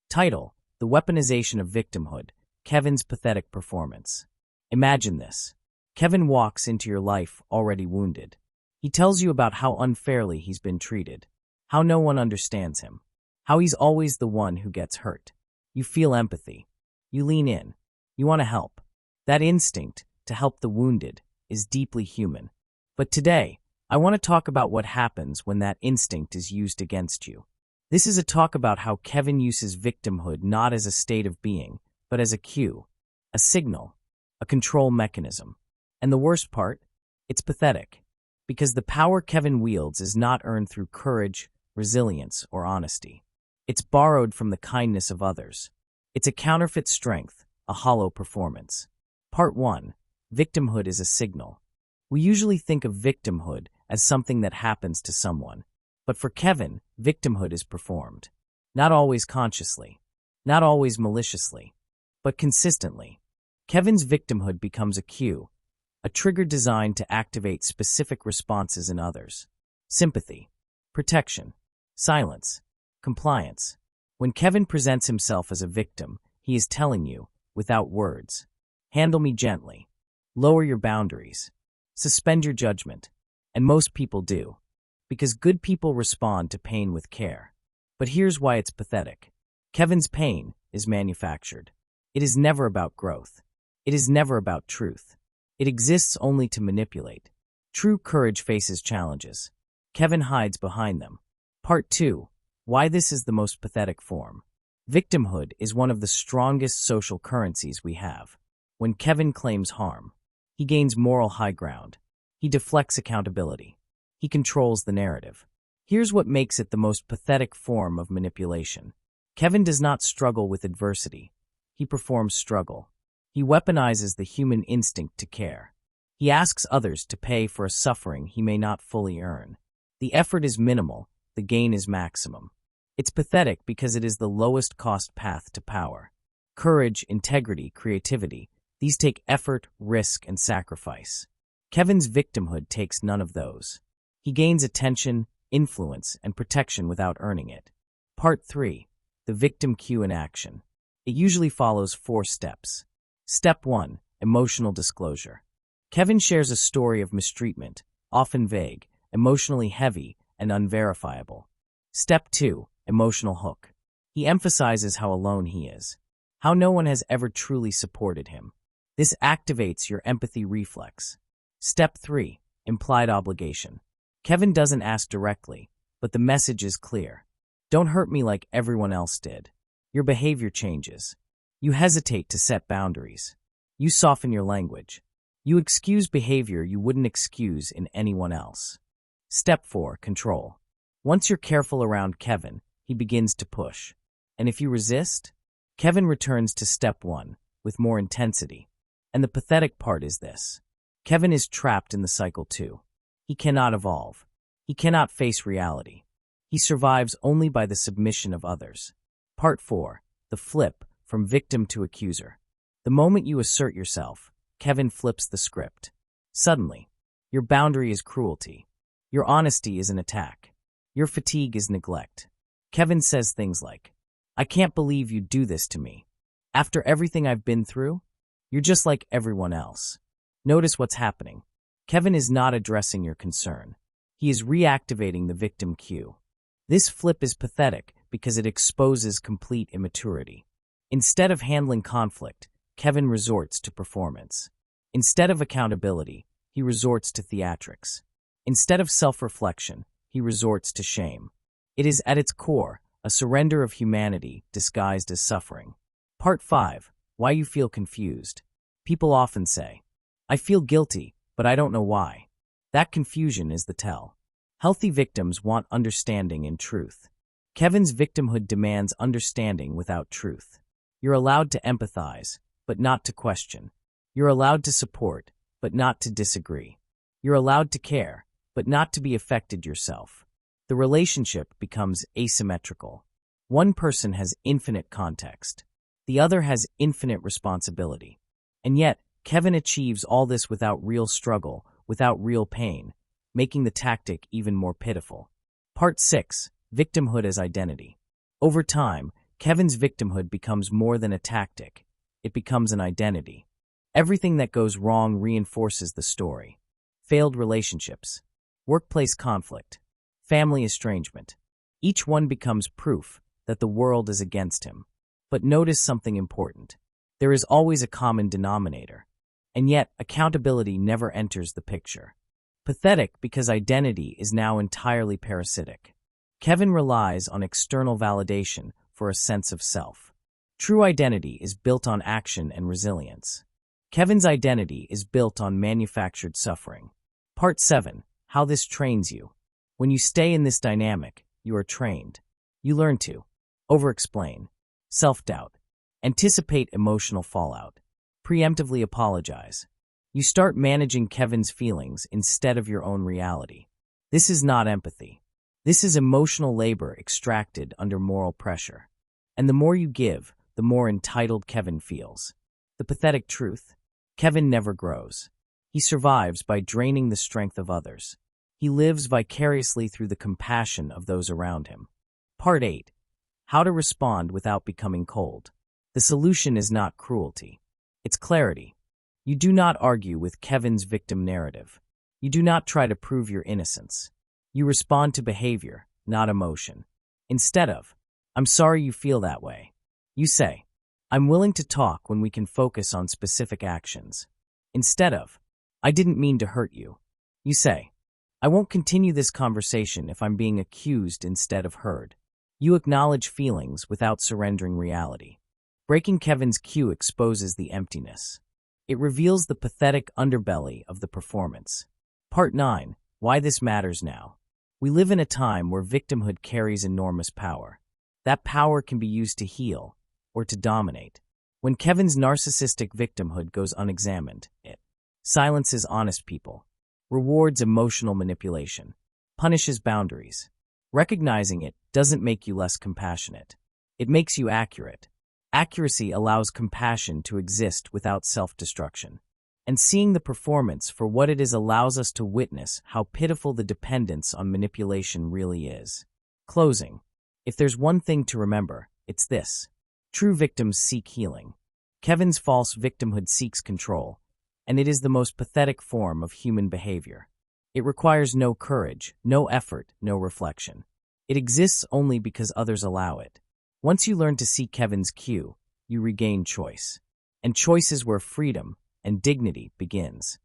Title: The Weaponization of Victimhood, Kevin's Pathetic Performance. Imagine this. Kevin walks into your life already wounded. He tells you about how unfairly he's been treated, how no one understands him, how he's always the one who gets hurt. You feel empathy. You lean in. You want to help. That instinct to help the wounded is deeply human. But today, I want to talk about what happens when that instinct is used against you. This is a talk about how Kevin uses victimhood not as a state of being, but as a cue, a signal, a control mechanism. And the worst part? It's pathetic. Because the power Kevin wields is not earned through courage, resilience, or honesty. It's borrowed from the kindness of others. It's a counterfeit strength, a hollow performance. Part 1. Victimhood is a signal. We usually think of victimhood as something that happens to someone. But for Kevin, victimhood is performed. Not always consciously, not always maliciously, but consistently. Kevin's victimhood becomes a cue, a trigger designed to activate specific responses in others. Sympathy, protection, silence, compliance. When Kevin presents himself as a victim, he is telling you, without words, handle me gently, lower your boundaries, suspend your judgment. And most people do, because good people respond to pain with care. But here's why it's pathetic. Kevin's pain is manufactured. It is never about growth. It is never about truth. It exists only to manipulate. True courage faces challenges. Kevin hides behind them. Part 2. Why this is the most pathetic form. Victimhood is one of the strongest social currencies we have. When Kevin claims harm, he gains moral high ground. He deflects accountability. He controls the narrative. Here's what makes it the most pathetic form of manipulation. Kevin does not struggle with adversity. He performs struggle. He weaponizes the human instinct to care. He asks others to pay for a suffering he may not fully earn. The effort is minimal, the gain is maximum. It's pathetic because it is the lowest cost path to power. Courage, integrity, creativity, these take effort, risk, and sacrifice. Kevin's victimhood takes none of those. He gains attention, influence, and protection without earning it. Part 3. The victim cue in action. It usually follows 4 steps. Step 1. Emotional disclosure. Kevin shares a story of mistreatment, often vague, emotionally heavy, and unverifiable. Step 2. Emotional hook. He emphasizes how alone he is, how no one has ever truly supported him. This activates your empathy reflex. Step 3. Implied obligation. Kevin doesn't ask directly, but the message is clear. Don't hurt me like everyone else did. Your behavior changes. You hesitate to set boundaries. You soften your language. You excuse behavior you wouldn't excuse in anyone else. Step 4. Control. Once you're careful around Kevin, he begins to push. And if you resist, Kevin returns to step 1 with more intensity. And the pathetic part is this. Kevin is trapped in the cycle too. He cannot evolve. He cannot face reality. He survives only by the submission of others. Part 4. The flip from victim to accuser. The moment you assert yourself, Kevin flips the script. Suddenly, your boundary is cruelty. Your honesty is an attack. Your fatigue is neglect. Kevin says things like, I can't believe you do this to me. After everything I've been through, you're just like everyone else. Notice what's happening. Kevin is not addressing your concern. He is reactivating the victim cue. This flip is pathetic because it exposes complete immaturity. Instead of handling conflict, Kevin resorts to performance. Instead of accountability, he resorts to theatrics. Instead of self-reflection, he resorts to shame. It is at its core a surrender of humanity disguised as suffering. Part 5. Why you feel confused. People often say, I feel guilty, but I don't know why. That confusion is the tell. Healthy victims want understanding and truth. Kevin's victimhood demands understanding without truth. You're allowed to empathize, but not to question. You're allowed to support, but not to disagree. You're allowed to care, but not to be affected yourself. The relationship becomes asymmetrical. One person has infinite context. The other has infinite responsibility. And yet, Kevin achieves all this without real struggle, without real pain, making the tactic even more pitiful. Part 6. Victimhood as identity. Over time, Kevin's victimhood becomes more than a tactic. It becomes an identity. Everything that goes wrong reinforces the story. Failed relationships, workplace conflict, family estrangement. Each one becomes proof that the world is against him. But notice something important. There is always a common denominator. And yet, accountability never enters the picture. Pathetic because identity is now entirely parasitic. Kevin relies on external validation for a sense of self. True identity is built on action and resilience. Kevin's identity is built on manufactured suffering. Part 7. How this trains you. When you stay in this dynamic, you are trained. You learn to over-explain, self-doubt, anticipate emotional fallout, preemptively apologize. You start managing Kevin's feelings instead of your own reality. This is not empathy. This is emotional labor extracted under moral pressure. And the more you give, the more entitled Kevin feels. The pathetic truth: Kevin never grows. He survives by draining the strength of others. He lives vicariously through the compassion of those around him. Part 8. How to respond without becoming cold. The solution is not cruelty. It's clarity. You do not argue with Kevin's victim narrative. You do not try to prove your innocence. You respond to behavior, not emotion. Instead of, "I'm sorry you feel that way," you say, "I'm willing to talk when we can focus on specific actions." Instead of, "I didn't mean to hurt you," you say, "I won't continue this conversation if I'm being accused instead of heard." You acknowledge feelings without surrendering reality. Breaking Kevin's cue exposes the emptiness. It reveals the pathetic underbelly of the performance. Part 9. Why this matters now. We live in a time where victimhood carries enormous power. That power can be used to heal or to dominate. When Kevin's narcissistic victimhood goes unexamined, it silences honest people, rewards emotional manipulation, punishes boundaries. Recognizing it doesn't make you less compassionate. It makes you accurate. Accuracy allows compassion to exist without self-destruction. And seeing the performance for what it is allows us to witness how pitiful the dependence on manipulation really is. Closing. If there's one thing to remember, it's this. True victims seek healing. Kevin's false victimhood seeks control, and it is the most pathetic form of human behavior. It requires no courage, no effort, no reflection. It exists only because others allow it. Once you learn to see Kevin's cue, you regain choice. And choice is where freedom and dignity begins.